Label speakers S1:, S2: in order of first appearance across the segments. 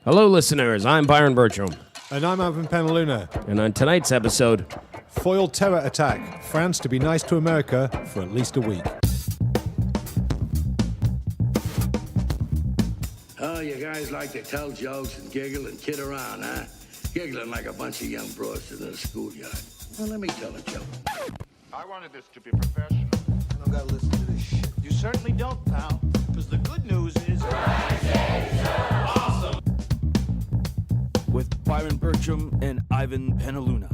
S1: Hello, listeners. I'm Byron Bertram.
S2: And I'm Ivan Penaluna.
S1: And on tonight's episode,
S2: foiled terror attack. France to be nice to America for at least a week.
S3: Oh, you guys like to tell jokes and giggle and kid around, huh? Giggling like a bunch of young broads in a schoolyard. Well, let me tell a joke.
S4: I wanted this to be professional.
S5: I don't gotta listen to this shit.
S6: You certainly don't, pal. Because the good news is... awesome!
S7: With Byron Bertram and Ivan Penaluna.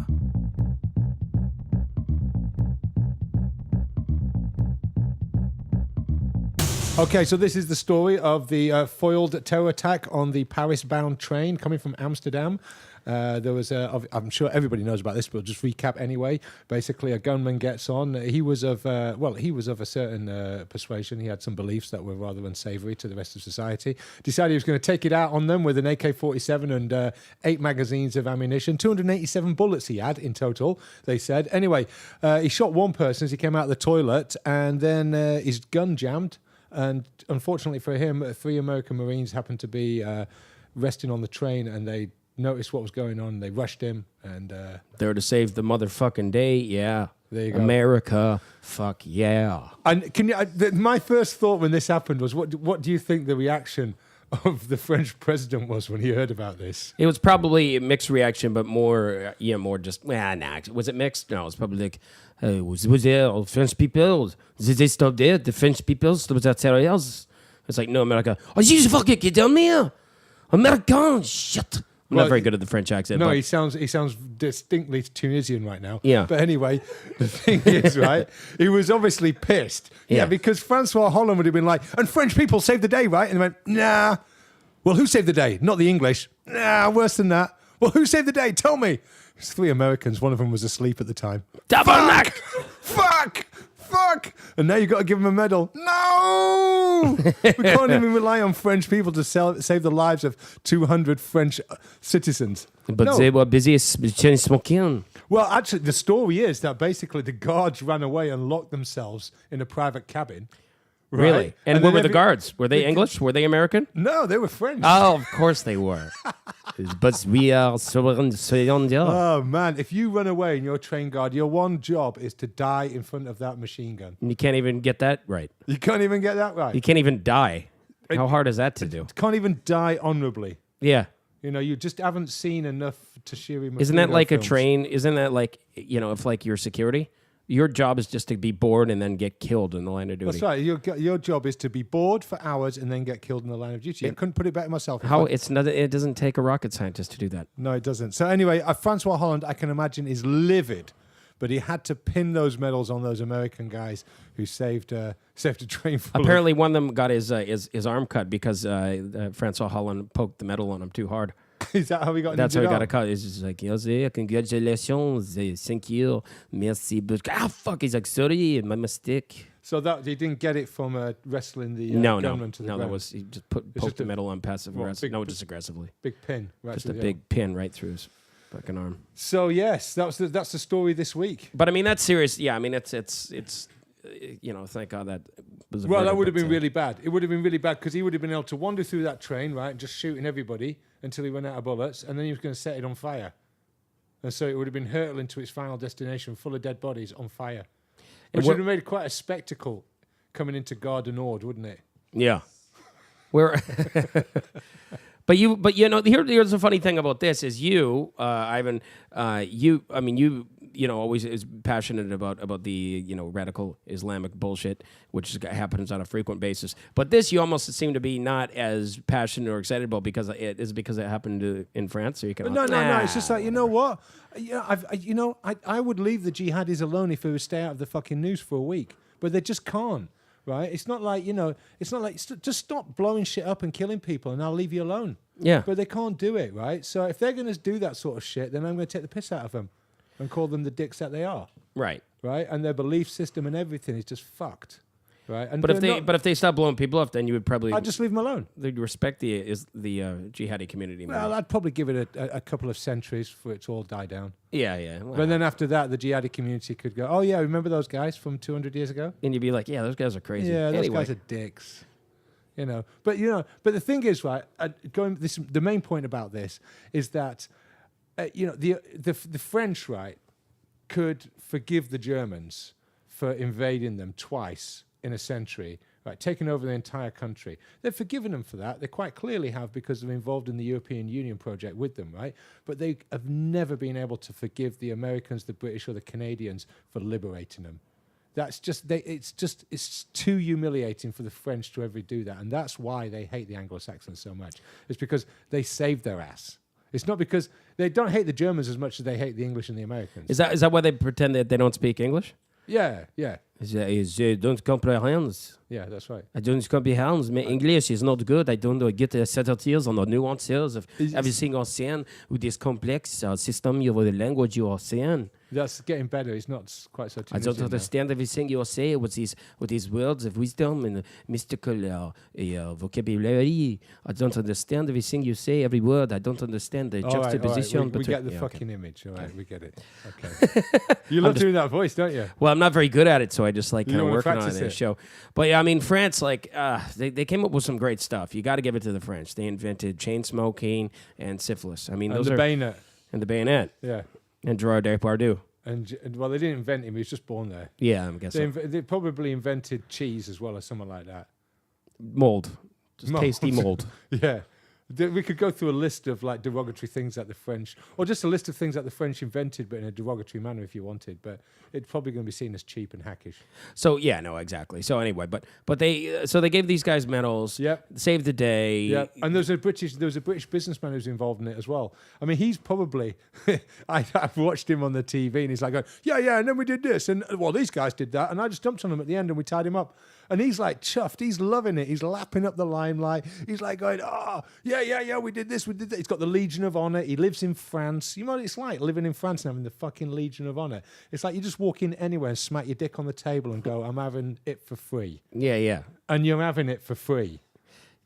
S2: Okay, so this is the story of the foiled terror attack on the Paris-bound train coming from Amsterdam. There was I'm sure everybody knows about this, but I'll just recap anyway. Basically, a gunman gets on. He was of a certain persuasion. He had some beliefs that were rather unsavory to the rest of society. Decided he was going to take it out on them with an AK-47 and 8 magazines of ammunition. 287 bullets he had in total, they said. Anyway, he shot one person as he came out of the toilet, and then his gun jammed. And unfortunately for him, 3 American Marines happened to be resting on the train, and they noticed what was going on. They rushed him, and
S1: there to save the motherfucking day. Yeah,
S2: there you go.
S1: America, fuck yeah.
S2: And can you? My first thought when this happened was, what do you think the reaction of the French president was when he heard about this?
S1: It was probably a mixed reaction, but more just nah. Was it mixed? No, it was probably like, was there French people? Did they stop there? The French people stop at terrorists? It's like, no, America. Oh, you fucking get down there, American shit. I'm not very good at the French accent.
S2: No,
S1: but
S2: he sounds distinctly Tunisian right now.
S1: Yeah.
S2: But anyway, the thing is, right, he was obviously pissed. Yeah, because Francois Hollande would have been like, and French people saved the day, right? And he went, nah. Well, who saved the day? Not the English. Nah, worse than that. Well, who saved the day? Tell me. It's 3 Americans. One of them was asleep at the time. Fuck! And now you've got to give him a medal. No! We can't even rely on French people to save the lives of 200 French citizens.
S1: But they were busy smoking.
S2: Well, actually, the story is that basically the guards ran away and locked themselves in a private cabin. Right?
S1: Really? And where were the guards? Were they English? Were they American?
S2: No, they were French.
S1: Oh, of course they were. But we are
S2: Oh, man. If you run away in your train guard, your one job is to die in front of that machine gun.
S1: You can't even get that right.
S2: You can't even get that right.
S1: You can't even die. How hard is that to do?
S2: Can't even die honorably.
S1: Yeah.
S2: You know, you just haven't seen enough Toshiro.
S1: Isn't that like
S2: films.
S1: a train? Isn't that like, if like your security? Your job is just to be bored and then get killed in the line of duty.
S2: That's right. Your job is to be bored for hours and then get killed in the line of duty. I couldn't put it better myself.
S1: It doesn't take a rocket scientist to do that.
S2: No, it doesn't. So anyway, Francois Hollande, I can imagine, is livid, but he had to pin those medals on those American guys who saved a train full.
S1: Apparently, one of them got his arm cut because Francois Hollande poked the medal on him too hard.
S2: Is that how he got?
S1: That's how he got a cut. He's just like, congratulations, thank you, merci. But fuck, he's like, sorry, my mistake.
S2: So that he didn't get it from wrestling the gunman to the ground.
S1: That was he just poked the metal on passive aggressive. No, just aggressively.
S2: Big pin, right?
S1: Just a big pin right through his fucking arm.
S2: So yes, that's the story this week.
S1: But I mean, that's serious. Yeah, I mean, it's thank God that was.
S2: That would have been really bad. It would have been really bad because he would have been able to wander through that train, right, and just shooting everybody until he ran out of bullets, and then he was going to set it on fire. And so it would have been hurtling to its final destination full of dead bodies on fire. Which would have made quite a spectacle coming into Gare du Nord, wouldn't it?
S1: Yeah. But here's the funny thing about this is you, Ivan, always is passionate about the, radical Islamic bullshit, which happens on a frequent basis. But this, you almost seem to be not as passionate or excited about because it happened in France. So you can.
S2: No. It's just like, you know what? I would leave the jihadis alone if they would stay out of the fucking news for a week, but they just can't. Right? It's not like, just stop blowing shit up and killing people and I'll leave you alone.
S1: Yeah.
S2: But they can't do it, right? So if they're going to do that sort of shit, then I'm going to take the piss out of them and call them the dicks that they are.
S1: Right.
S2: Right? And their belief system and everything is just fucked. Right? And
S1: but if they stop blowing people up, then you would probably...
S2: I'd just leave them alone.
S1: They'd respect the jihadi community more.
S2: Well, I'd probably give it a couple of centuries for it to all die down.
S1: Yeah. Well,
S2: but then after that, the jihadi community could go, oh, yeah, remember those guys from 200 years ago?
S1: And you'd be like, yeah, those guys are crazy.
S2: Yeah, those guys are dicks. But the thing is, right? The main point about this is that the French, right, could forgive the Germans for invading them twice in a century, right, taking over the entire country. They've forgiven them for that. They quite clearly have, because they're involved in the European Union project with them, right? But they have never been able to forgive the Americans, the British, or the Canadians for liberating them. That's just it's too humiliating for the French to ever do that, and that's why they hate the Anglo-Saxons so much. It's because they saved their ass. It's not because they don't hate the Germans as much as they hate the English and the Americans.
S1: Is that why they pretend that they don't speak English?
S2: Yeah.
S1: Je don't comprehend.
S2: Yeah, that's right.
S1: I don't comprehend. My English is not good. I don't get the subtleties and the nuances of everything you're saying with this complex system of the language you are saying.
S2: That's getting better. It's not quite so.
S1: I don't understand everything you say with these words of wisdom and mystical vocabulary. I don't understand everything you say, every word. I don't understand the juxtaposition.
S2: All right. We get the fucking image. All right, we get it. Okay. You love doing that voice, don't you?
S1: Well, I'm not very good at it, so I just like kind of
S2: wanna
S1: working on
S2: practice
S1: the
S2: it.
S1: show. But yeah, I mean, France, like they came up with some great stuff. You got to give it to the French. They invented chain smoking and syphilis. I mean,
S2: And
S1: those
S2: the
S1: are
S2: bayonet.
S1: and the bayonet
S2: Yeah.
S1: and Gerard Depardieu.
S2: And well, they didn't invent him. He was just born there.
S1: Yeah, I'm guessing
S2: They probably invented cheese as well, or something like that.
S1: mold, just
S2: Mold.
S1: tasty mold.
S2: Yeah. We could go through a list of like derogatory things that the French, or just a list of things that the French invented, but in a derogatory manner if you wanted. But it's probably going to be seen as cheap and hackish.
S1: So yeah, no, exactly. So anyway, but they gave these guys medals.
S2: Yep.
S1: Saved the day.
S2: Yeah, and there was a British businessman who's involved in it as well. I mean, he's probably I've watched him on the TV, and he's like, going, yeah, and then we did this, and well, these guys did that, and I just dumped on them at the end, and we tied him up. And he's like chuffed. He's loving it. He's lapping up the limelight. He's like going, oh, yeah, we did this, we did that. He's got the Legion of Honor. He lives in France. You know what it's like living in France and having the fucking Legion of Honor? It's like you just walk in anywhere and smack your dick on the table and go, I'm having it for free.
S1: Yeah.
S2: And you're having it for free.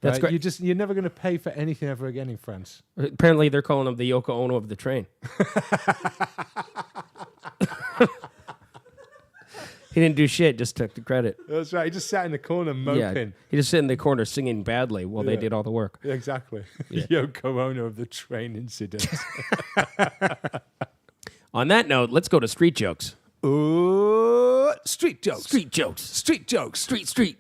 S1: That's
S2: right?
S1: great.
S2: You're never going to pay for anything ever again in France.
S1: Apparently, they're calling him the Yoko Ono of the train. He didn't do shit, just took the credit.
S2: That's right. He just sat in the corner moping.
S1: Yeah, he just sat in the corner singing badly while they did all the work.
S2: Yeah, exactly.
S1: Yeah.
S2: Yoko Ono of the train incident.
S1: On that note, let's go to street jokes.
S2: Ooh, street jokes.
S1: Street jokes.
S2: Street jokes.
S1: Street.
S2: Street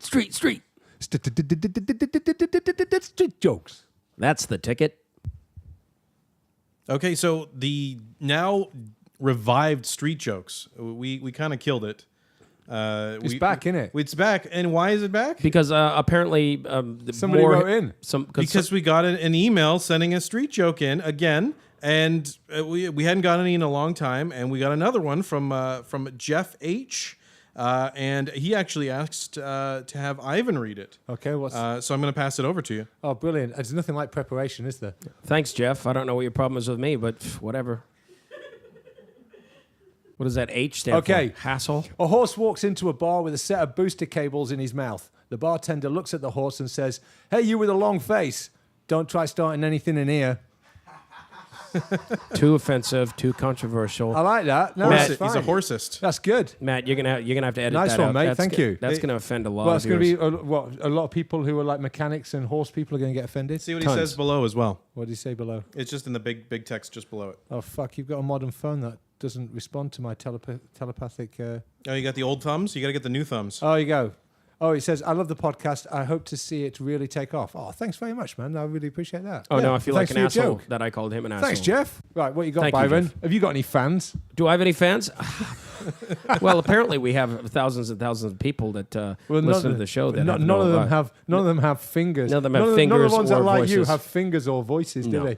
S2: jokes.
S1: That's the ticket.
S8: Okay, so the now revived street jokes, we kind of killed it.
S2: It's back, innit?
S8: It's back, and why is it back?
S1: Because apparently
S2: Somebody wrote in.
S8: Because we got an email sending a street joke in again, and we hadn't gotten any in a long time, and we got another one from Jeff H. And he actually asked to have Ivan read it.
S2: Okay,
S8: so I'm going to pass it over to you.
S2: Oh, brilliant. There's nothing like preparation, is there?
S1: Thanks, Jeff. I don't know what your problem is with me, but whatever. What does that H stand for? Hassle?
S2: A horse walks into a bar with a set of booster cables in his mouth. The bartender looks at the horse and says, "Hey, you with a long face, don't try starting anything in here."
S1: Too offensive, too controversial.
S2: I like that. No,
S1: Matt,
S2: that's fine.
S8: He's a horsist.
S2: That's good.
S1: Matt, you're gonna have to edit
S2: Nice
S1: that
S2: one,
S1: out.
S2: mate.
S1: That's
S2: Thank you.
S1: That's gonna offend a lot
S2: Well,
S1: of
S2: it's going to
S1: viewers.
S2: be a lot of people who are like mechanics and horse people are going to get offended.
S8: See what
S1: Tons.
S8: he says below as well.
S2: What did he say below?
S8: It's just in the big text just below it.
S2: Oh, fuck. You've got a modern phone that doesn't respond to my telepathic...
S8: Oh, you got the old thumbs? You got to get the new thumbs.
S2: Oh, you go. Oh, it says, "I love the podcast. I hope to see it really take off." Oh, thanks very much, man. I really appreciate that.
S1: Oh,
S2: Yeah.
S1: no, I feel like
S2: Thanks
S1: an
S2: for your
S1: asshole
S2: joke.
S1: that I called him an asshole.
S2: Thanks, Jeff. Right, what you got,
S1: Thank you,
S2: Byron?
S1: Jeff.
S2: Have you got any fans?
S1: Do I have any fans? Well, apparently we have thousands and thousands of people that listen to the show. That
S2: none of them have fingers.
S1: None of them have fingers
S2: None of the ones that
S1: or
S2: like you
S1: voices.
S2: have fingers or voices, do
S1: No.
S2: they?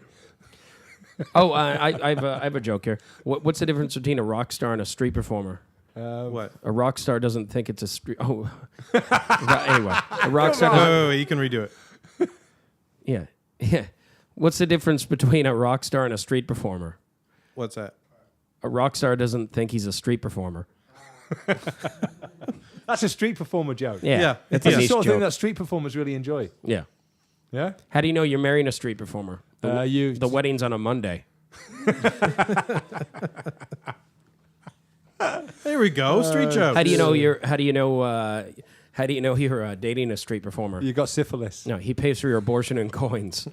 S1: Oh, I have a joke here. What's the difference between a rock star and a street performer?
S8: What?
S1: A rock star doesn't think it's a street. Oh, anyway, a rock star.
S8: Wait, you can redo it.
S1: Yeah. What's the difference between a rock star and a street performer?
S8: What's that?
S1: A rock star doesn't think he's a street performer.
S2: That's a street performer joke.
S1: Yeah,
S8: Yeah.
S1: it's
S2: That's
S1: a
S2: the
S1: niche
S2: sort of thing
S1: joke.
S2: that street performers really enjoy.
S1: Yeah.
S2: Yeah?
S1: How do you know you're marrying a street performer? The wedding's on a Monday.
S8: There we go. Street jokes.
S1: How do you know How do you know you're dating a street performer?
S2: You got syphilis.
S1: No, he pays for your abortion in coins.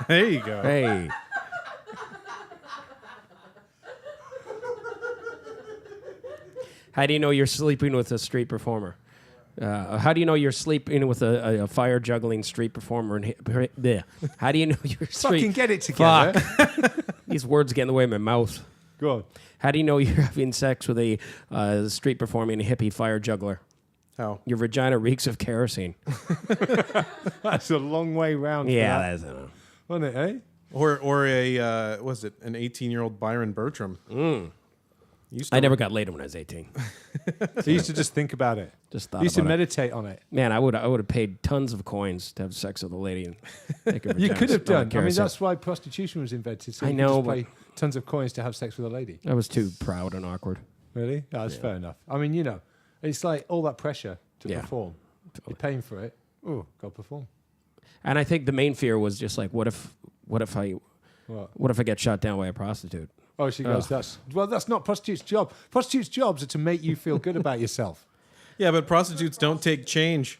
S8: There you go.
S1: Hey. How do you know you're sleeping with a street performer? How do you know you're sleeping with a fire juggling street performer? How do you know you're
S2: Fucking get it together.
S1: Fuck. These words get in the way of my mouth.
S2: Go on.
S1: How do you know you're having sex with a street performing hippie fire juggler?
S8: How?
S1: Your vagina reeks of kerosene.
S2: That's a long way round.
S1: Yeah,
S2: for that.
S1: that's
S2: Wasn't it, eh?
S8: Or a was it an 18-year-old Byron Bertram?
S1: I never got laid when I was 18.
S2: So you used to just think about it.
S1: Just thought
S2: You used to
S1: about it.
S2: meditate on it.
S1: Man, I would have paid tons of coins to have sex with a lady. And make her
S2: You
S1: vagina
S2: could have
S1: smell like
S2: done. I mean,
S1: kerosene.
S2: that's why prostitution was invented. So
S1: I
S2: you
S1: know,
S2: could
S1: but-
S2: just pay tons of coins to have sex with a lady.
S1: I was too proud and awkward.
S2: Really? That's fair enough. I mean, it's like all that pressure to
S1: Yeah.
S2: perform. You're paying for it. Oh, go perform.
S1: And I think the main fear was just like, what if I get shot down by a prostitute?
S2: Oh, she goes, that's not prostitute's job. Prostitute's jobs are to make you feel good about yourself.
S8: Yeah, but prostitutes don't take change.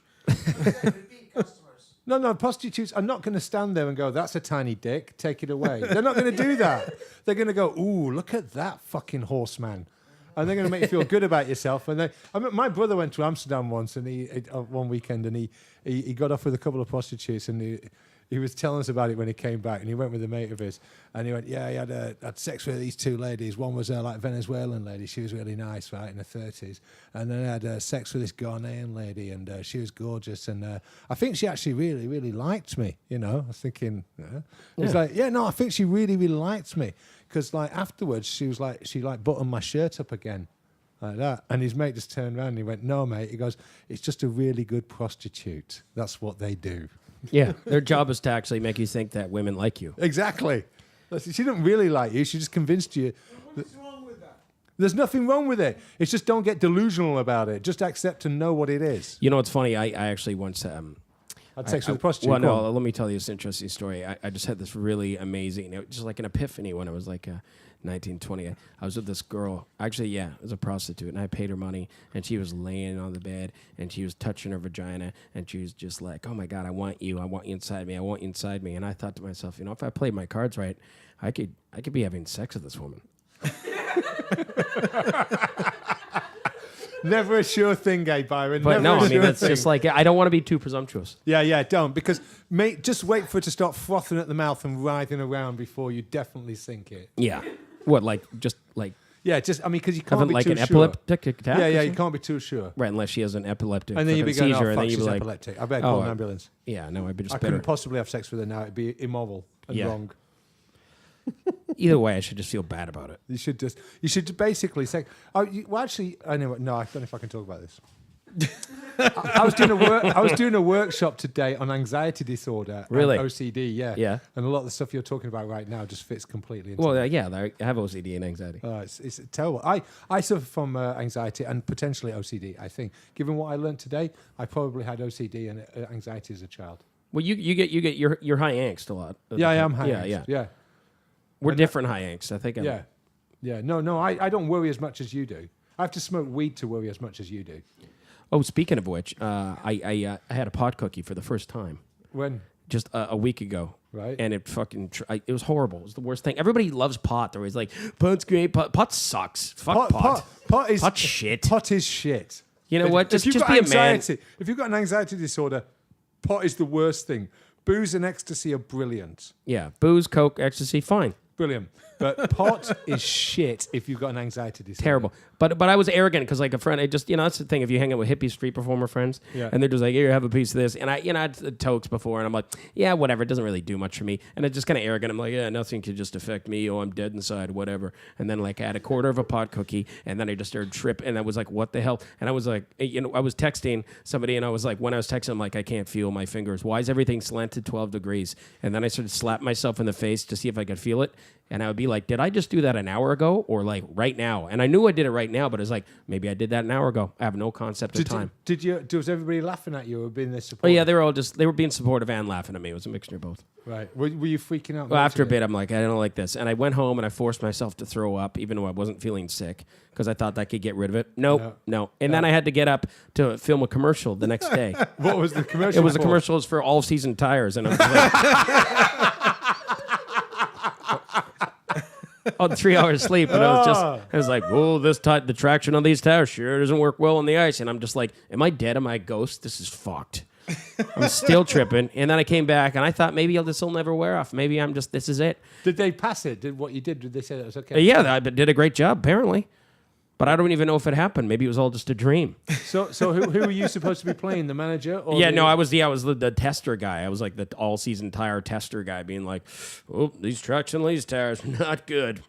S2: No, prostitutes are not going to stand there and go, that's a tiny dick, take it away. They're not going to do that. They're going to go, ooh, look at that fucking horseman. And they're going to make you feel good about yourself. And my brother went to Amsterdam once, and one weekend, and he got off with a couple of prostitutes, and he was telling us about it when he came back, and he went with a mate of his, and he went, yeah, he had sex with these two ladies. One was like Venezuelan lady, she was really nice, right, in her 30s, and then I had sex with this Ghanaian lady, and she was gorgeous, and I think she actually really, really liked me. I was thinking, he's like, yeah, no, I think she really, really liked me, because like afterwards she buttoned my shirt up again. Like that. And his mate just turned around and he went, no, mate. He goes, it's just a really good prostitute. That's what they do.
S1: Yeah, their job is to actually make you think that women like you.
S2: Exactly. She didn't really like you. She just convinced you.
S5: What's wrong with that?
S2: There's nothing wrong with it. It's just don't get delusional about it. Just accept and know what it is.
S1: You know what's funny? I actually once...
S2: Had sex with a prostitute.
S1: Well,
S2: Go
S1: no,
S2: on.
S1: let me tell you this interesting story. I just had this really amazing, just like an epiphany when I was like 19, 20. I was with this girl. Actually, yeah, it was a prostitute, and I paid her money, and she was laying on the bed, and she was touching her vagina, and she was just like, oh, my God, I want you inside me, I want you inside me. And I thought to myself, if I played my cards right, I could be having sex with this woman.
S2: Never a sure thing, gay Byron.
S1: But
S2: Never
S1: no,
S2: a
S1: I mean,
S2: sure
S1: that's
S2: thing.
S1: just like, I don't want to be too presumptuous.
S2: Yeah, don't. Because, mate, just wait for it to start frothing at the mouth and writhing around before you definitely sink it.
S1: Yeah. What, like, just like...
S2: Yeah, because you can't
S1: Having
S2: be
S1: like
S2: too
S1: an
S2: sure.
S1: epileptic attack?
S2: Yeah,
S1: or
S2: you
S1: something?
S2: can't be too sure.
S1: Right, unless she has an epileptic
S2: And then you'd be going,
S1: seizure,
S2: oh,
S1: and
S2: fuck,
S1: then you'd
S2: she's
S1: be like,
S2: epileptic. I better call an ambulance.
S1: Yeah, no, I'd be just
S2: I
S1: better.
S2: couldn't possibly have sex with her now. It'd be immoral and
S1: Yeah.
S2: wrong.
S1: Either way, I should just feel bad about it.
S2: You should basically say, actually, I know, no, I don't know if I can talk about this. I was doing a workshop today on anxiety disorder.
S1: Really?
S2: And OCD, yeah.
S1: Yeah.
S2: And a lot of the stuff you're talking about right now just fits completely into
S1: Well,
S2: that.
S1: yeah, I have OCD and anxiety.
S2: It's terrible. I suffer from anxiety and potentially OCD, I think. Given what I learned today, I probably had OCD and anxiety as a child.
S1: Well, you get your high angst a lot.
S2: Yeah, I am high
S1: Yeah,
S2: angst. Yeah.
S1: We're different high angst. I think.
S2: Yeah. No, I don't worry as much as you do. I have to smoke weed to worry as much as you do.
S1: Oh, speaking of which, I had a pot cookie for the first time
S2: When?
S1: just a week ago.
S2: Right.
S1: And it fucking it was horrible. It was the worst thing. Everybody loves pot. They're always like, pot's great. Pot sucks. Fuck pot.
S2: Pot is
S1: Pot's shit.
S2: Pot is shit.
S1: You know what?
S2: If
S1: Just
S2: you've got
S1: be a man.
S2: anxiety, if you've got an anxiety disorder, pot is the worst thing. Booze and ecstasy are brilliant.
S1: Yeah, booze, coke, ecstasy, fine.
S2: Brilliant. But pot is shit if you've got an anxiety disorder.
S1: Terrible. But I was arrogant because like a friend, I just, that's the thing. If you hang out with hippie street performer friends,
S2: Yeah.
S1: and they're just like, here, have a piece of this. And I had tokes before, and I'm like, yeah, whatever. It doesn't really do much for me. And it's just kind of arrogant. I'm like, yeah, nothing could just affect me. Oh, I'm dead inside, whatever. And then like I had a quarter of a pot cookie, and then I just started tripping, and I was like, what the hell? And I was like, I was texting somebody, and I was like, when I was texting, I'm like, I can't feel my fingers. Why is everything slanted 12 degrees? And then I started slapping myself in the face to see if I could feel it. And I would be like, did I just do that an hour ago or like right now? And I knew I did it right now, but it's like, maybe I did that an hour ago. I have no concept of time.
S2: Was everybody laughing at you or being this
S1: Oh
S2: supportive?
S1: yeah, they were being supportive and laughing at me. It was a mixture of both.
S2: Right. Were you freaking out?
S1: Well, after a bit, I'm like, I don't like this. And I went home and I forced myself to throw up, even though I wasn't feeling sick, because I thought that could get rid of it. Nope, no. And then I had to get up to film a commercial the next day.
S2: What was the commercial?
S1: It was a commercial for all-season tires. And I was like, on 3 hours sleep. And I was like, oh, the traction on these tires sure doesn't work well on the ice. And I'm just like, am I dead? Am I a ghost? This is fucked. I'm still tripping. And then I came back and I thought maybe this will never wear off. Maybe this is it.
S2: Did they pass it? Did they say that was okay?
S1: Yeah, I did a great job, apparently. But I don't even know if it happened. Maybe it was all just a dream.
S2: So who were you supposed to be playing? The manager? Or
S1: I was the tester guy. I was like the all-season tire tester guy being like, oh, these traction on these tires, not good.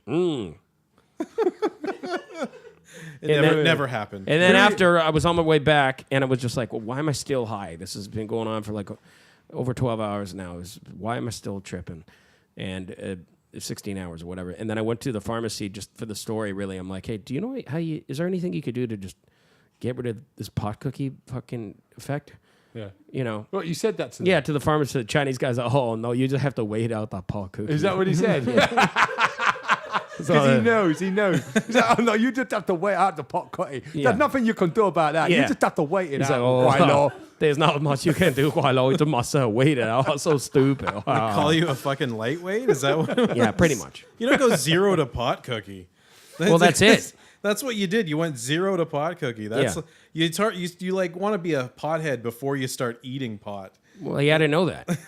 S8: It never happened.
S1: And then after I was on my way back, and I was just like, well, why am I still high? This has been going on for like over 12 hours now. Why am I still tripping? And 16 hours or whatever. And then I went to the pharmacy just for the story, really. I'm like, hey, do you know is there anything you could do to just get rid of this pot cookie fucking effect?
S2: Yeah.
S1: You know.
S2: Well, you said that to them.
S1: Yeah, to the pharmacist. The Chinese guy's like, oh, no, you just have to wait out that pot cookie.
S2: Is that what he said? Because he knows. He's like, oh no, you just have to wait out the pot cutty.
S1: Yeah.
S2: There's nothing you can do about that.
S1: Yeah.
S2: You just have to wait it
S1: He's
S2: out.
S1: like,
S2: Quite low.
S1: there's not much you can do, quite low. You must wait it out. So stupid.
S8: Call you a fucking lightweight? Is that what?
S1: Yeah, pretty much.
S8: You don't go 0 to pot cookie.
S1: That's it.
S8: That's what you did. You went 0 to pot cookie. That's you like want to be a pothead before you start eating pot.
S1: Well, yeah, I didn't know that.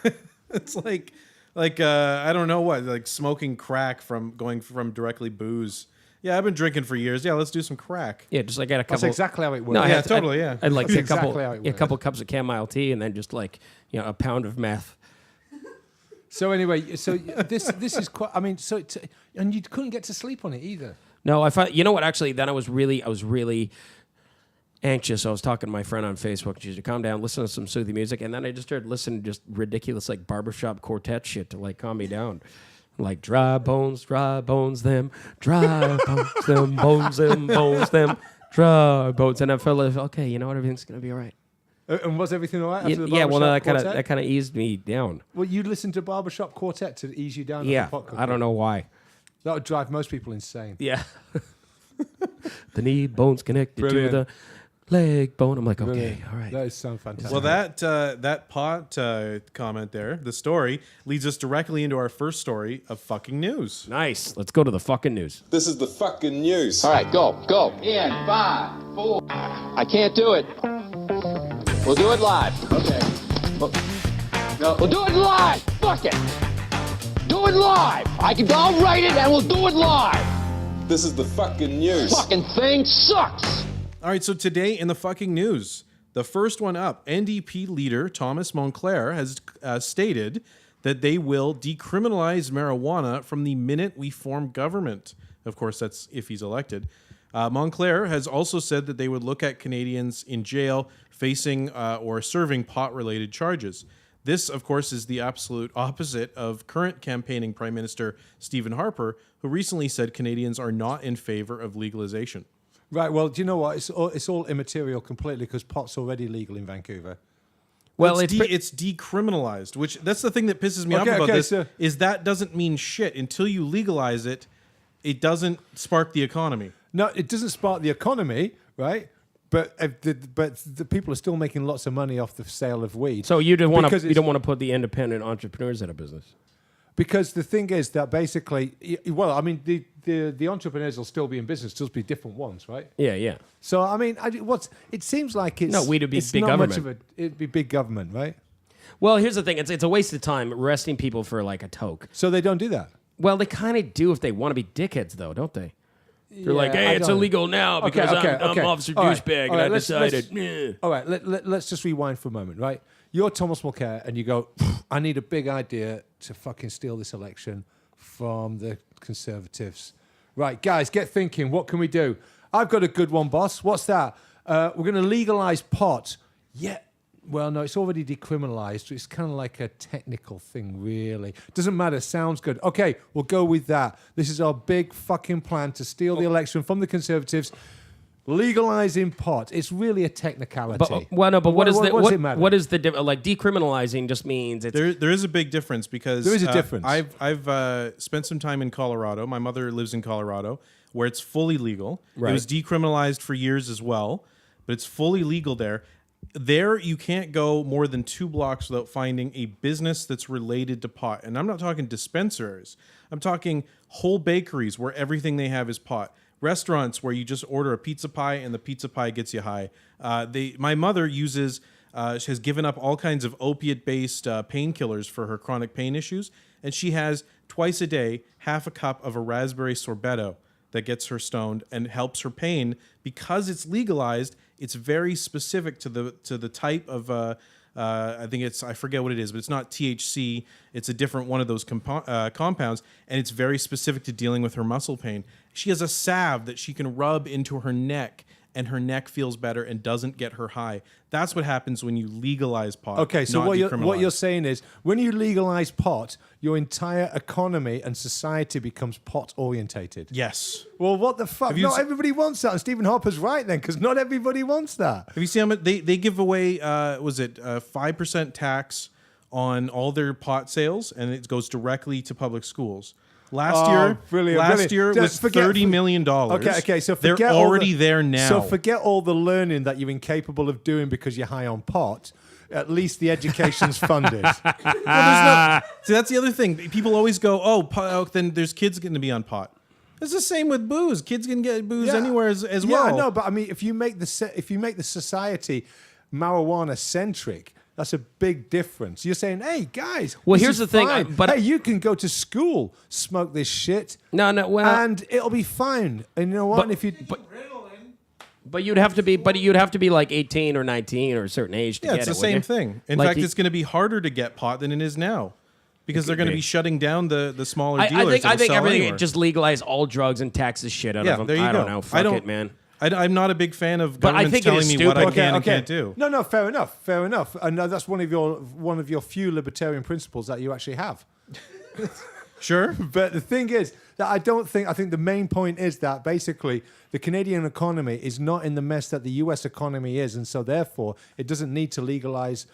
S8: It's like I don't know what, like smoking crack from directly booze. Yeah, I've been drinking for years. Yeah, let's do some crack.
S1: Yeah, just like I got a couple.
S2: That's exactly how it works.
S1: No,
S8: Yeah, totally. Yeah.
S1: I'd like
S2: That's
S1: a couple,
S2: exactly how it
S1: a
S2: works.
S1: couple cups of chamomile tea, and then just like a pound of meth.
S2: So anyway, this is quite. I mean, and you couldn't get to sleep on it either.
S1: No, I find you know what? Actually, then I was really anxious. I was talking to my friend on Facebook. She said, "Calm down, listen to some soothing music," and then I just started listening to just ridiculous like barbershop quartet shit to like calm me down. Like dry bones them, dry bones them, bones them, dry bones. And I felt like, okay, you know what, everything's gonna be all right.
S2: And was everything all right? After the
S1: Yeah, well,
S2: Barbershop
S1: that
S2: Quartet?
S1: kind of eased me down.
S2: Well, you listened to Barbershop Quartet to ease you down.
S1: Yeah,
S2: on the pot cookie.
S1: I don't know why.
S2: That would drive most people insane.
S1: Yeah, the knee bone's connected
S2: Brilliant.
S1: to the leg bone. I'm like, okay,
S2: Brilliant.
S1: all right.
S2: That sounds fantastic.
S8: Well, that pot comment there, the story, leads us directly into our first story of fucking news.
S1: Nice. Let's go to the fucking news.
S9: This is the fucking news.
S10: All right, go. In 5, 4. I can't do it. We'll do it live. Okay. No. We'll do it live. Fuck it. Do it live. I'll write it and we'll do it live.
S9: This is the fucking news.
S10: Fucking thing sucks.
S8: All right, so today in the fucking news, the first one up, NDP leader Thomas Moncler has stated that they will decriminalize marijuana from the minute we form government. Of course, that's if he's elected. Moncler has also said that they would look at Canadians in jail facing or serving pot-related charges. This, of course, is the absolute opposite of current campaigning Prime Minister Stephen Harper, who recently said Canadians are not in favor of legalization.
S2: Right. Well, do you know what? It's all immaterial completely because pot's already legal in Vancouver.
S8: Well, it's decriminalized, which that's the thing that pisses me off about this, is that doesn't mean shit. Until you legalize it, it doesn't spark the economy.
S2: No, it doesn't spark the economy, right? But the people are still making lots of money off the sale of weed.
S1: So you don't want to put the independent entrepreneurs out of business.
S2: Because the thing is that basically, well, I mean, the entrepreneurs will still be in business, still be different ones, right?
S1: Yeah, yeah.
S2: So I mean, it seems like it's
S1: no, we'd be
S2: it's
S1: big
S2: not
S1: government.
S2: much of it'd be big government, right?
S1: Well, here's the thing: it's a waste of time arresting people for like a toke.
S2: So they don't do that.
S1: Well, they kind of do if they want to be dickheads, though, don't they? They're
S2: Yeah,
S1: like, hey,
S2: I
S1: it's
S2: don't-
S1: illegal now because I'm Officer
S2: All right,
S1: Douchebag,
S2: all
S1: and I
S2: right, let's-
S1: decided.
S2: let's- All right, let's just rewind for a moment, right? You're Thomas Mulcair, and you go, I need a big idea to fucking steal this election from the Conservatives. Right, guys, get thinking. What can we do? I've got a good one, boss. What's that? We're going to legalize pot. Yeah, Well, no, it's already decriminalized. It's kind of like a technical thing, really. Doesn't matter. Sounds good. Okay, we'll go with that. This is our big fucking plan to steal the election from the Conservatives. Legalizing pot. It's really a technicality.
S1: But what is
S2: does it matter?
S1: what is the like decriminalizing just means it's
S8: There is a big difference because
S2: There is a difference.
S8: I've spent some time in Colorado. My mother lives in Colorado, where it's fully legal.
S1: Right.
S8: It was decriminalized for years as well, but it's fully legal there. There, you can't go more than 2 blocks without finding a business that's related to pot. And I'm not talking dispensaries. I'm talking whole bakeries where everything they have is pot. Restaurants where you just order a pizza pie and the pizza pie gets you high. My mother uses, has given up all kinds of opiate-based painkillers for her chronic pain issues, and she has twice a day half a cup of a raspberry sorbetto that gets her stoned and helps her pain because it's legalized. It's very specific to the type of. I forget what it is, but it's not THC. It's a different one of those compounds, and it's very specific to dealing with her muscle pain. She has a salve that she can rub into her neck, and her neck feels better and doesn't get her high. That's what happens when you legalize pot.
S2: Okay, so
S8: not
S2: what
S8: decriminalize.
S2: you're saying is when you legalize pot, your entire economy and society becomes pot orientated.
S8: Yes.
S2: Well, what the fuck?
S8: Have you
S2: Not
S8: se-
S2: everybody wants that. And Stephen Harper's right then, because not everybody wants that.
S8: Have you seen how much they give away? 5% tax on all their pot sales, and it goes directly to public schools. Last year was
S2: Just
S8: $30 million.
S2: Okay. So
S8: they're
S2: forget
S8: already there now.
S2: So forget all the learning that you're incapable of doing because you're high on pot. At least the education's funded.
S8: See, that's the other thing. People always go, then there's kids going to be on pot. It's the same with booze. Kids can get booze anywhere as well.
S2: Yeah, no, but I mean, if you make the society marijuana centric, that's a big difference. You're saying, hey guys,
S1: Well,
S2: this
S1: here's
S2: is
S1: the thing,
S2: fine.
S1: but
S2: hey, you can go to school, smoke this shit, and it'll be fine. And you know what?
S1: But-
S2: And if you
S1: But you'd have to be like 18 or 19 or a certain age to
S8: Yeah,
S1: get
S8: it's
S1: it.
S8: the same thing. In
S1: Like
S8: fact,
S1: you-
S8: it's going to be harder to get pot than it is now because they're going to be shutting down the smaller
S1: I
S8: dealers.
S1: think
S8: that'll sell
S1: everything
S8: anywhere.
S1: just legalize all drugs and tax the shit out of them.
S8: there you
S1: I don't
S8: go.
S1: know. Fuck it, man.
S8: I'm not a big fan of
S1: But I
S8: governments
S1: think it
S8: telling
S1: is
S8: me what I
S1: stupid.
S8: can and can't do.
S2: No, fair enough. And that's one of your few libertarian principles that you actually have.
S8: Sure.
S2: But the thing is that I think the main point is that basically the Canadian economy is not in the mess that the US economy is, and so therefore it doesn't need to legalize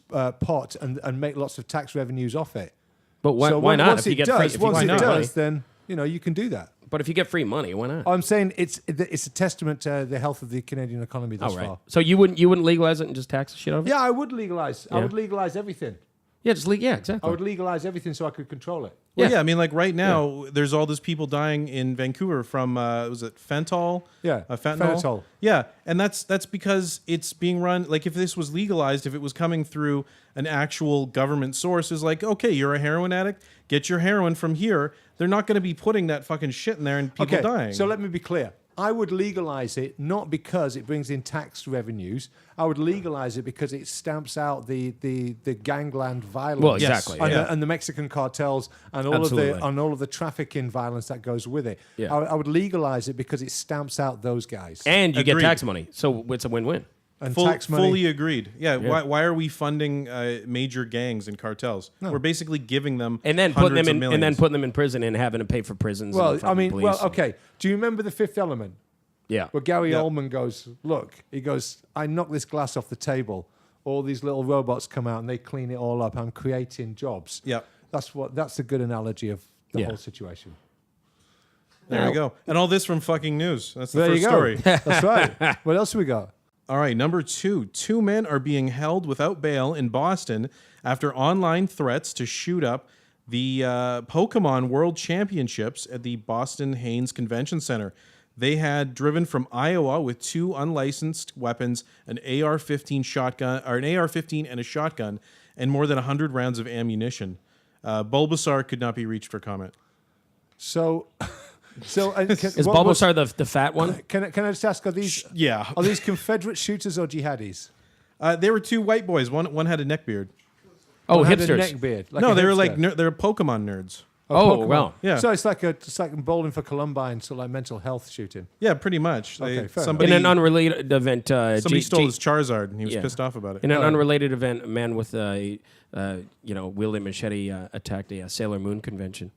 S2: pot and make lots of tax revenues off it.
S1: But why not?
S2: Once
S1: If you
S2: it
S1: get
S2: does,
S1: free- if you
S2: once
S1: get
S2: it
S1: free money.
S2: does, then you can do that.
S1: But if you get free money, why not?
S2: I'm saying it's a testament to the health of the Canadian economy thus far.
S1: So you wouldn't legalize it and just tax the shit out of it?
S2: Yeah, I would legalize. I
S1: Yeah.
S2: would legalize everything.
S1: Yeah, exactly.
S2: I would legalize everything so I could control it.
S8: Well, yeah, I mean, like right now, there's all those people dying in Vancouver from was it fentanyl?
S2: Yeah,
S8: fentanyl. Yeah, and that's because it's being run. Like if this was legalized, if it was coming through an actual government source, is like, okay, you're a heroin addict, get your heroin from here. They're not going to be putting that fucking shit in there and people dying.
S2: So let me be clear. I would legalize it not because it brings in tax revenues. I would legalize it because it stamps out the gangland violence.
S1: Well, exactly,
S2: And,
S1: yeah.
S2: and the Mexican cartels and all
S1: Absolutely.
S2: of the trafficking violence that goes with it.
S1: Yeah.
S2: I would legalize it because it stamps out those guys.
S1: And you get
S8: Agreed.
S1: tax money. So it's a win-win.
S2: And tax money.
S8: Fully agreed. Yeah. Why are we funding major gangs and cartels? We're basically giving them
S1: And then putting them
S8: millions.
S1: in prison and having to pay for prisons.
S2: Well,
S1: and fucking
S2: I mean,
S1: police.
S2: okay. Do you remember The Fifth Element?
S1: Yeah.
S2: Where Gary
S8: Yeah.
S2: Oldman goes, look, he goes, I knock this glass off the table. All these little robots come out and they clean it all up. I'm creating jobs.
S8: Yeah.
S2: That's a good analogy of the whole situation.
S8: There we go. And all this from fucking news. That's the
S2: There
S8: first
S2: you go.
S8: story.
S2: That's right. What else we got?
S8: All right, number 2. 2 men are being held without bail in Boston after online threats to shoot up the Pokemon World Championships at the Boston Haynes Convention Center. They had driven from Iowa with 2 unlicensed weapons, an AR-15 shotgun, or an AR-15 and a shotgun, and more than 100 rounds of ammunition. Bulbasaur could not be reached for comment.
S2: So
S1: Is Bulbasaur the fat one?
S2: Can I just ask, are these Confederate shooters or jihadis?
S8: They were 2 white boys. One had a neck beard.
S1: Oh,
S2: One had a
S1: hipsters.
S2: neck beard.
S8: No,
S2: a
S8: they were
S2: hipster.
S8: they're Pokemon nerds.
S1: Oh,
S2: Pokemon.
S1: wow.
S8: Yeah.
S2: So it's like bowling for Columbine, sort of like mental health shooting.
S8: Yeah, pretty much.
S2: Okay, fair
S8: Somebody,
S1: In an unrelated event,
S8: somebody stole his Charizard, and he was
S1: yeah.
S8: pissed off about it.
S1: In an unrelated event, a man with wielding machete attacked a Sailor Moon convention.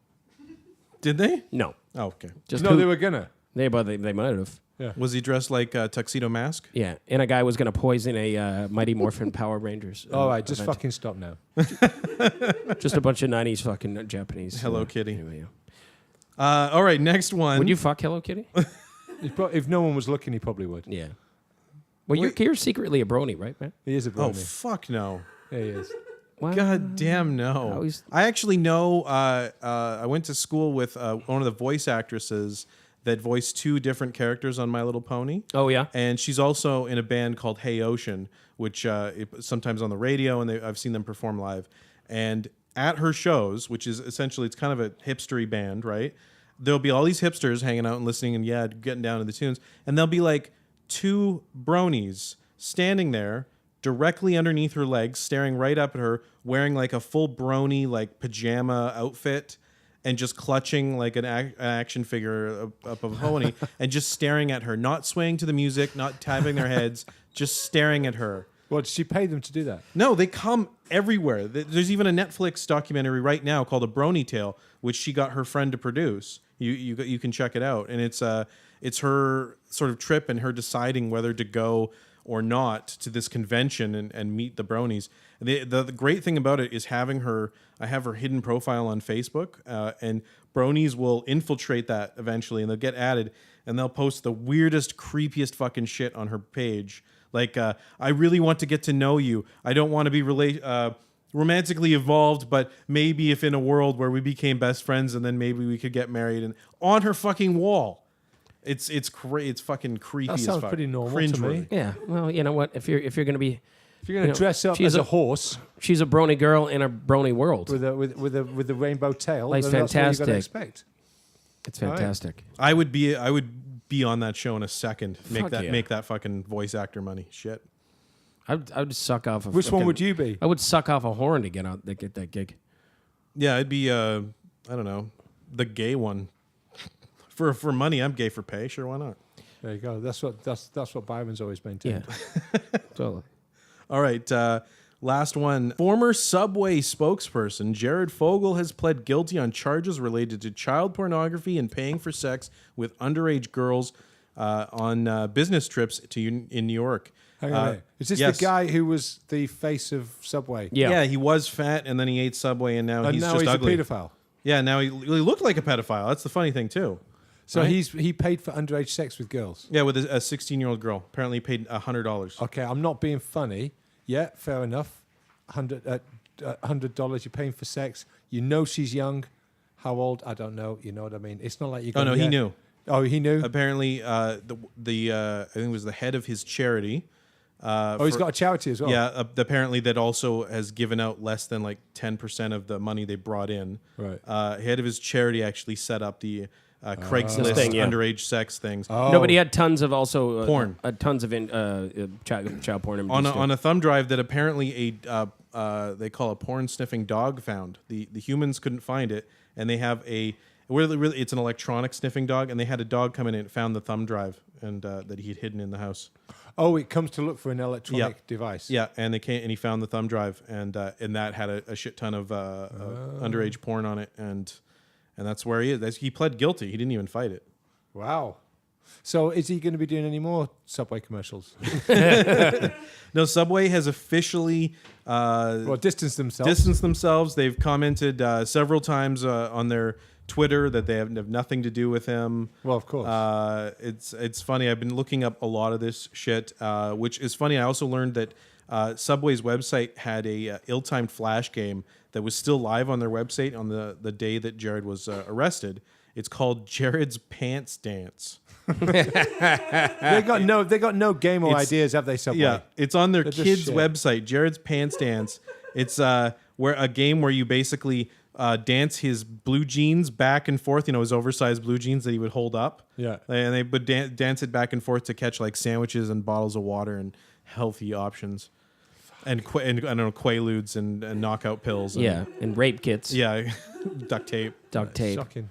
S8: Did they?
S1: No,
S8: Oh, okay.
S1: just
S2: No, they were gonna.
S1: they might have.
S8: Was he dressed like a Tuxedo Mask?
S1: Yeah, and a guy was going to poison a Mighty Morphin Power Rangers.
S2: All right, just
S1: event.
S2: fucking stop now.
S1: Just a bunch of 90s fucking Japanese.
S8: Hello Kitty.
S1: Anyway, yeah.
S8: All right, next one.
S1: Would you fuck Hello Kitty?
S2: If no one was looking, he probably would.
S1: Yeah. Well, you're secretly a brony, right, man?
S2: He is a
S8: Oh,
S2: brony.
S8: fuck no.
S2: Yeah, he is.
S1: Wow.
S8: God damn no.
S1: Always-
S8: I actually know, I went to school with one of the voice actresses that voiced 2 different characters on My Little Pony.
S1: Oh, yeah?
S8: And she's also in a band called Hey Ocean, which sometimes on the radio, and I've seen them perform live. And at her shows, which is essentially, it's kind of a hipstery band, right? There'll be all these hipsters hanging out and listening and, getting down to the tunes. And there'll be like 2 bronies standing there directly underneath her legs, staring right up at her, wearing like a full brony, like pajama outfit, and just clutching like an action figure up of a pony, and just staring at her, not swaying to the music, not tapping their heads, just staring at her.
S2: Well, did she pay them to do that?
S8: No, they come everywhere. There's even a Netflix documentary right now called A Brony Tale, which she got her friend to produce. You can check it out, and it's her sort of trip and her deciding whether to go or not to this convention and meet the bronies. The great thing about it is having her. I have her hidden profile on Facebook, and bronies will infiltrate that eventually, and they'll get added, and they'll post the weirdest, creepiest fucking shit on her page. Like, I really want to get to know you. I don't want to be romantically involved, but maybe if in a world where we became best friends and then maybe we could get married. And on her fucking wall. It's fucking creepy
S2: That
S8: as
S2: sounds
S8: fuck.
S2: pretty normal to me.
S1: Yeah. Well, you know what? If you're going to be...
S2: If you're going to dress up
S1: she's
S2: as a horse
S1: She's a brony girl in a brony world.
S2: with a rainbow tail,
S1: Like,
S2: then that's what you got to
S1: fantastic.
S2: expect.
S1: It's fantastic.
S8: I would be on that show in a second.
S1: Fuck yeah.
S8: Make that fucking voice actor money. Shit.
S1: I would suck off.
S2: Which one would you be?
S1: I would suck off a horn to get that gig.
S8: Yeah, I'd be I don't know, the gay one. For money, I'm gay for pay. Sure, why not?
S2: There you go. That's what Byron's always maintained.
S1: Yeah, totally.
S8: All right, last one. Former Subway spokesperson Jared Fogle has pled guilty on charges related to child pornography and paying for sex with underage girls on business trips in New York.
S2: Hang on a minute. Is this
S8: yes.
S2: the guy who was the face of Subway?
S1: Yeah.
S8: He was fat and then he ate Subway and now he's
S2: now
S8: just
S2: he's
S8: ugly.
S2: a pedophile.
S8: Yeah, now he looked like a pedophile. That's the funny thing too.
S2: So
S8: Right?
S2: he paid for underage sex with girls.
S8: Yeah, with a 16-year-old girl. Apparently, he paid $100.
S2: Okay, I'm not being funny. Yeah, fair enough. $100 you're paying for sex. You know she's young. How old? I don't know. You know what I mean? It's not like you're
S8: Oh
S2: going
S8: no, he knew.
S2: Oh, he knew?
S8: Apparently, I think it was the head of his charity.
S2: He's got a charity as well.
S8: Yeah, apparently that also has given out less than like 10% of the money they brought in.
S2: Right.
S8: Head of his charity actually set up the Craigslist
S1: thing, yeah.
S8: underage sex things.
S1: No, but he had tons of also
S8: Porn.
S1: Tons of child porn
S8: On a thumb drive that apparently they call a porn sniffing dog found. The humans couldn't find it, and they have really it's an electronic sniffing dog, and they had a dog come in and found the thumb drive and that he'd hidden in the house.
S2: Oh, it comes to look for an electronic device.
S8: Yeah, and he found the thumb drive, and that had a shit ton of underage porn on it, and that's where he is. He pled guilty. He didn't even fight it.
S2: Wow. So is he going to be doing any more Subway commercials?
S8: No, Subway has officially
S2: distanced themselves.
S8: They've commented several times on their Twitter that they have nothing to do with him.
S2: Well, of course.
S8: It's funny. I've been looking up a lot of this shit, which is funny. I also learned that Subway's website had a ill-timed flash game that was still live on their website on the day that Jared was arrested. It's called Jared's Pants Dance.
S2: They got no game or ideas, have they, Subway?
S8: Yeah, it's on their
S2: They're just
S8: kids'
S2: shit.
S8: website, Jared's Pants Dance. It's where a game where you basically dance his blue jeans back and forth, his oversized blue jeans that he would hold up.
S2: Yeah.
S8: And they would dance it back and forth to catch like sandwiches and bottles of water and healthy options. And I don't know, Quaaludes and knockout pills.
S1: and rape kits.
S8: Yeah. Duct tape.
S1: Duct tape.
S2: Shocking.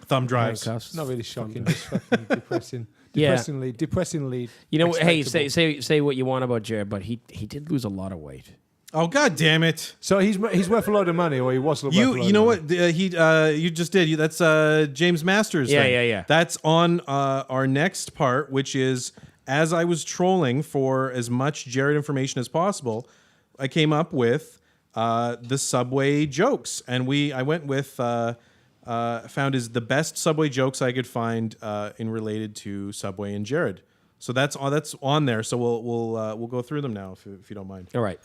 S8: Thumb drives.
S1: Handcuffs.
S2: Not really shocking, just fucking depressing.
S1: Yeah.
S2: Depressingly.
S1: You know, hey,
S2: expectable.
S1: say what you want about Jared, but he did lose a lot of weight.
S8: Oh, God damn it.
S2: So he's worth a load of money, or he was worth a load
S8: You know
S2: of money.
S8: what? You just did. That's James Masters.
S1: Yeah,
S8: thing.
S1: yeah.
S8: That's on our next part, which is as I was trolling for as much Jared information as possible, I came up with the Subway jokes, and I went with found is the best Subway jokes I could find in related to Subway and Jared. So that's on there. So we'll go through them now if you don't mind.
S1: All right.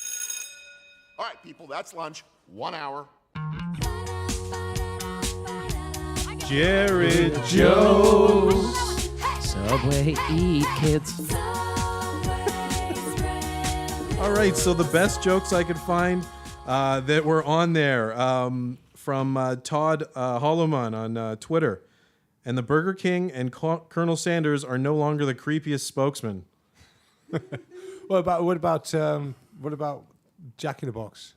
S4: All right, people, that's lunch. 1 hour.
S8: Jared jokes.
S1: Subway eat kids.
S8: All right, so the best jokes I could find that were on there from Todd Holloman on Twitter. And the Burger King and Colonel Sanders are no longer the creepiest spokesman.
S2: What about Jack in the Box?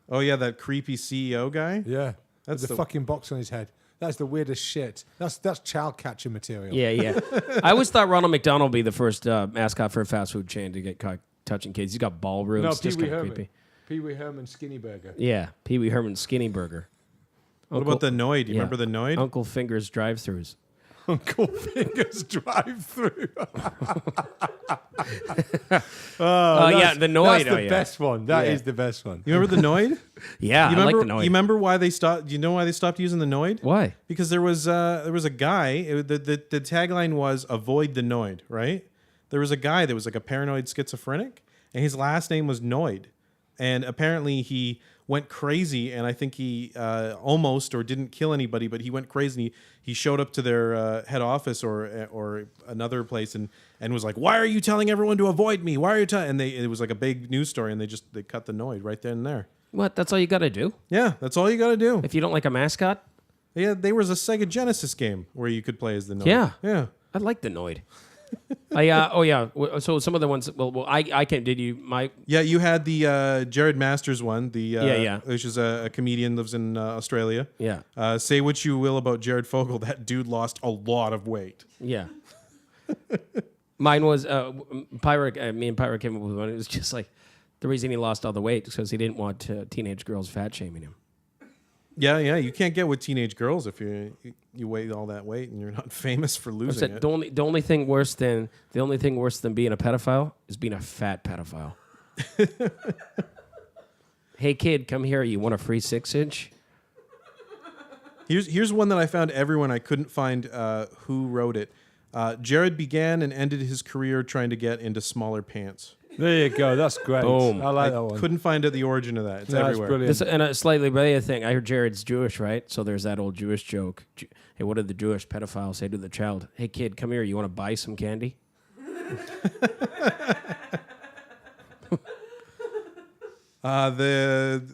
S8: Oh yeah, that creepy CEO guy.
S2: Yeah,
S8: That's
S2: with the
S8: the-
S2: fucking box on his head. That's the weirdest shit. That's child catcher material.
S1: Yeah. I always thought Ronald McDonald would be the first mascot for a fast food chain to get caught touching kids. He's got ballrooms.
S2: No,
S1: It's just
S2: Pee Wee
S1: kind of
S2: Herman.
S1: creepy.
S2: Pee Wee Herman Skinny Burger.
S1: Yeah, Pee Wee Herman Skinny Burger.
S8: What about the Noid? You remember the Noid?
S1: Uncle Fingers drive-thrus.
S2: Uncle Fingers drive-through.
S1: Yeah, the Noid.
S2: That's the best one. That is the best one.
S8: You remember the Noid?
S1: Yeah,
S8: You
S1: I like
S8: remember?
S1: the Noid.
S8: You remember why they stopped? You know why they stopped using the Noid?
S1: Why?
S8: Because there was a guy. The tagline was "Avoid the Noid." Right? There was a guy that was like a paranoid schizophrenic, and his last name was Noid, and apparently he went crazy, and I think he almost or didn't kill anybody, but he went crazy. And he showed up to their head office or another place and was like, "Why are you telling everyone to avoid me? Why are you telling?" And it was like a big news story, and they cut the Noid right then and there.
S1: What? That's all you got to do?
S8: Yeah, that's all you got to do.
S1: If you don't like a mascot?
S8: Yeah, there was a Sega Genesis game where you could play as the Noid.
S1: Yeah. I like the Noid. So some of the ones. Well, I can't. Did you?
S8: Yeah, you had the Jared Masters one.
S1: Yeah.
S8: Which is a comedian, lives in Australia.
S1: Yeah.
S8: Say what you will about Jared Fogle, that dude lost a lot of weight.
S1: Yeah. Mine was Pyra. Me and Pyra came up with one. It was just like the reason he lost all the weight is because he didn't want teenage girls fat shaming him.
S8: Yeah. You can't get with teenage girls if you weigh all that weight and you're not famous for losing it.
S1: The only thing worse than being a pedophile is being a fat pedophile. Hey kid, come here. You want a free 6-inch?
S8: Here's one that I found everyone. I couldn't find who wrote it. Jared began and ended his career trying to get into smaller pants.
S2: There you go. That's great.
S1: Boom.
S2: I like that one.
S8: Couldn't find out the origin of that. It's
S2: No, that's
S8: everywhere.
S2: brilliant.
S1: And a slightly related thing. I heard Jared's Jewish, right? So there's that old Jewish joke. Hey, what did the Jewish pedophile say to the child? Hey kid, come here. You want to buy some candy?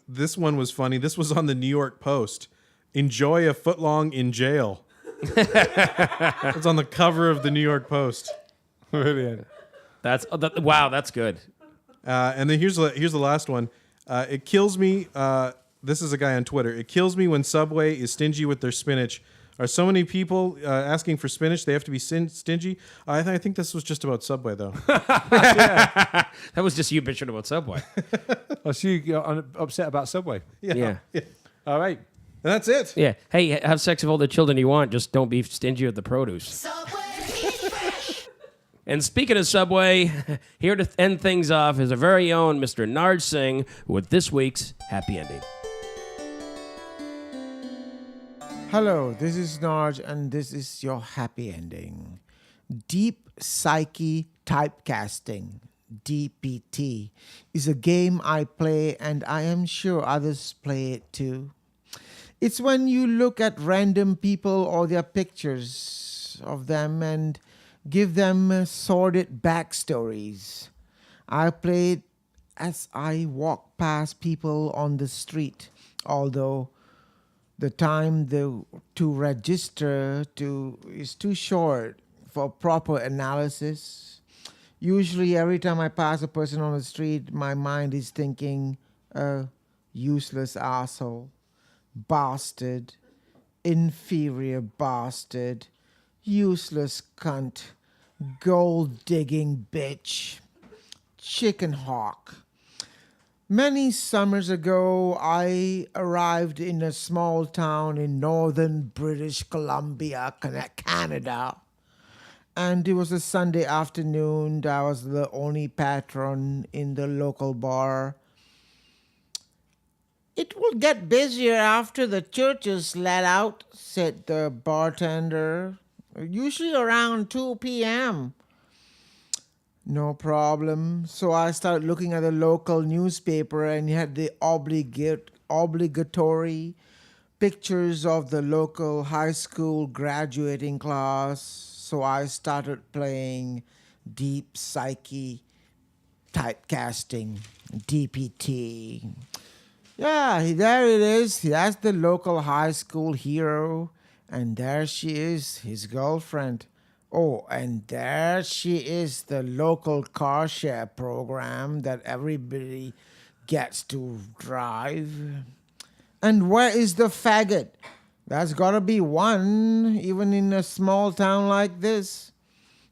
S8: This one was funny. This was on the New York Post. Enjoy a footlong in jail. It's on the cover of the New York Post.
S2: Brilliant.
S1: Wow, that's good.
S8: And then here's the last one. It kills me. This is a guy on Twitter. It kills me when Subway is stingy with their spinach. Are so many people asking for spinach? They have to be stingy. I think this was just about Subway, though.
S1: That was just you bitching about Subway.
S2: I see you got upset about Subway.
S1: Yeah.
S2: All right.
S8: And that's it.
S1: Yeah. Hey, have sex with all the children you want. Just don't be stingy with the produce. And speaking of Subway, here to end things off is our very own Mr. Narj Singh with this week's Happy Ending.
S11: Hello, this is Narj, and this is your happy ending. Deep Psyche Typecasting, DPT, is a game I play, and I am sure others play it too. It's when you look at random people or their pictures of them and give them sordid backstories. I play it as I walk past people on the street, although the time to register is too short for proper analysis. Usually every time I pass a person on the street, my mind is thinking, useless asshole. bastard, inferior bastard, useless cunt, gold-digging bitch, chicken hawk. Many summers ago, I arrived in a small town in northern British Columbia, Canada. And it was a Sunday afternoon. I was the only patron in the local bar. "It will get busier after the churches let out," said the bartender. "Usually around 2 p.m. No problem. So I started looking at the local newspaper, and it had the obligatory pictures of the local high school graduating class. So I started playing deep psyche typecasting, DPT. Yeah, there it is. That's the local high school hero. And there she is, his girlfriend. Oh, and there she is, the local car share program that everybody gets to drive. And where is the faggot? That's gotta be one, even in a small town like this.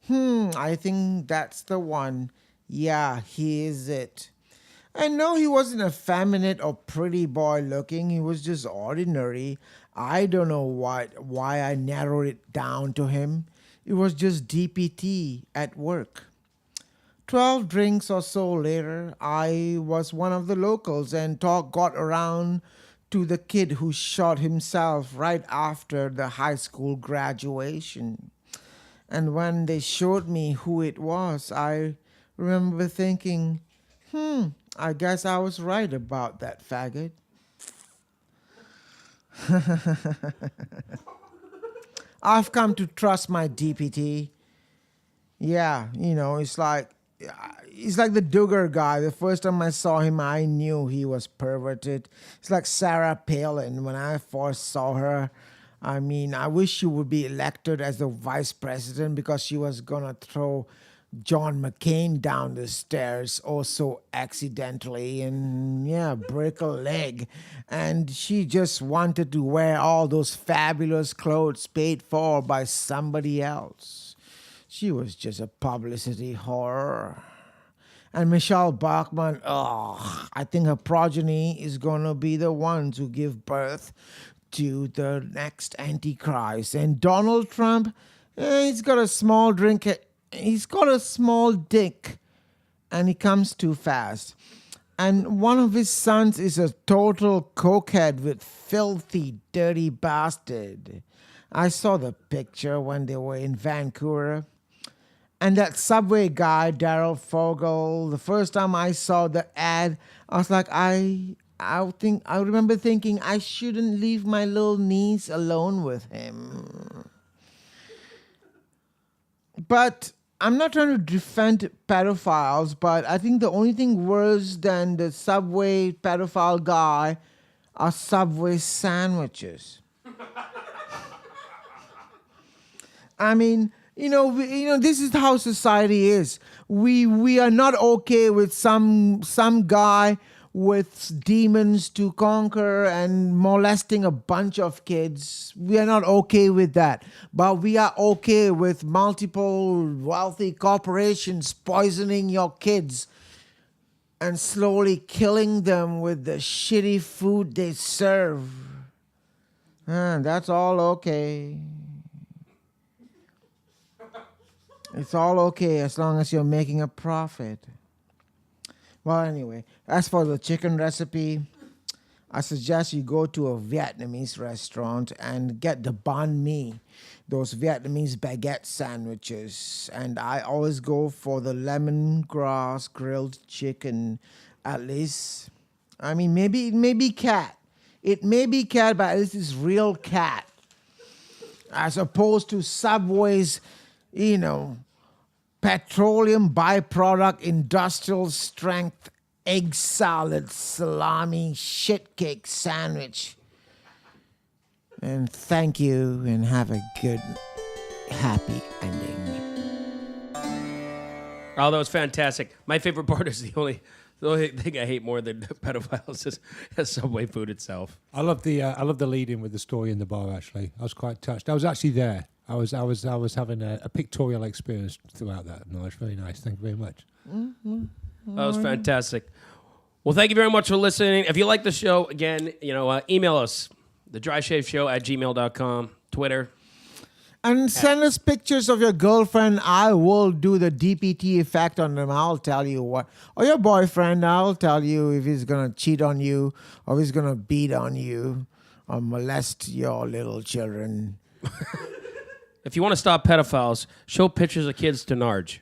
S11: I think that's the one. Yeah, he is it. And no, he wasn't effeminate or pretty boy looking. He was just ordinary. I don't know why I narrowed it down to him. It was just DPT at work. 12 drinks or so later, I was one of the locals, and talk got around to the kid who shot himself right after the high school graduation. And when they showed me who it was, I remember thinking, I guess I was right about that faggot. I've come to trust my DPT. Yeah, it's like the Duggar guy. The first time I saw him, I knew he was perverted. It's like Sarah Palin. When I first saw her, I wish she would be elected as the vice president, because she was gonna throw John McCain down the stairs so accidentally and break a leg. And she just wanted to wear all those fabulous clothes paid for by somebody else. She was just a publicity whore. And Michelle Bachmann, I think her progeny is going to be the ones who give birth to the next Antichrist. And Donald Trump, he's got a small drink. He's got a small dick, and he comes too fast. And one of his sons is a total cokehead with filthy, dirty bastard. I saw the picture when they were in Vancouver. And that Subway guy, Daryl Fogel, the first time I saw the ad, I was like, I remember thinking I shouldn't leave my little niece alone with him. But I'm not trying to defend pedophiles, but I think the only thing worse than the Subway pedophile guy are Subway sandwiches. This is how society is. We are not okay with some guy with demons to conquer and molesting a bunch of kids. We are not okay with that. But we are okay with multiple wealthy corporations poisoning your kids and slowly killing them with the shitty food they serve. That's all okay. It's all okay as long as you're making a profit. Well, anyway, as for the chicken recipe, I suggest you go to a Vietnamese restaurant and get the banh mi, those Vietnamese baguette sandwiches. And I always go for the lemongrass grilled chicken, at least. Maybe it may be cat. It may be cat, but at least it's real cat. As opposed to Subway's, petroleum byproduct, industrial strength, egg salad, salami, shit cake sandwich. And thank you, and have a good, happy ending.
S1: Oh, that was fantastic. My favorite part is the only thing I hate more than pedophiles is Subway food itself.
S2: I love the lead in with the story in the bar. Actually, I was quite touched. I was actually there. I was having a pictorial experience throughout that. No, it's very nice. Thank you very much.
S1: That was fantastic. Well, thank you very much for listening. If you like the show, again, email us, thedryshaveshow@gmail.com, Twitter.
S11: And send us pictures of your girlfriend. I will do the DPT effect on them. I'll tell you what. Or your boyfriend. I'll tell you if he's going to cheat on you or if he's going to beat on you or molest your little children.
S1: If you want to stop pedophiles, show pictures of kids to Narj.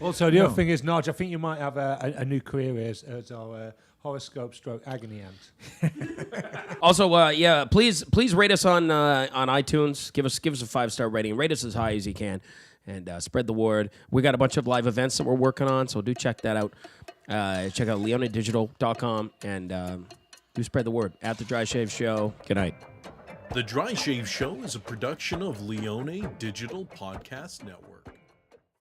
S2: Also, the other thing is, Narj, I think you might have a new career as our horoscope stroke agony aunt.
S1: Also, please rate us on iTunes. Give us a 5-star rating. Rate us as high as you can, and spread the word. We got a bunch of live events that we're working on, so do check that out. Check out leonedigital.com and do spread the word. At the Dry Shave Show. Good night.
S8: The Dry Shave Show is a production of Leone Digital Podcast Network.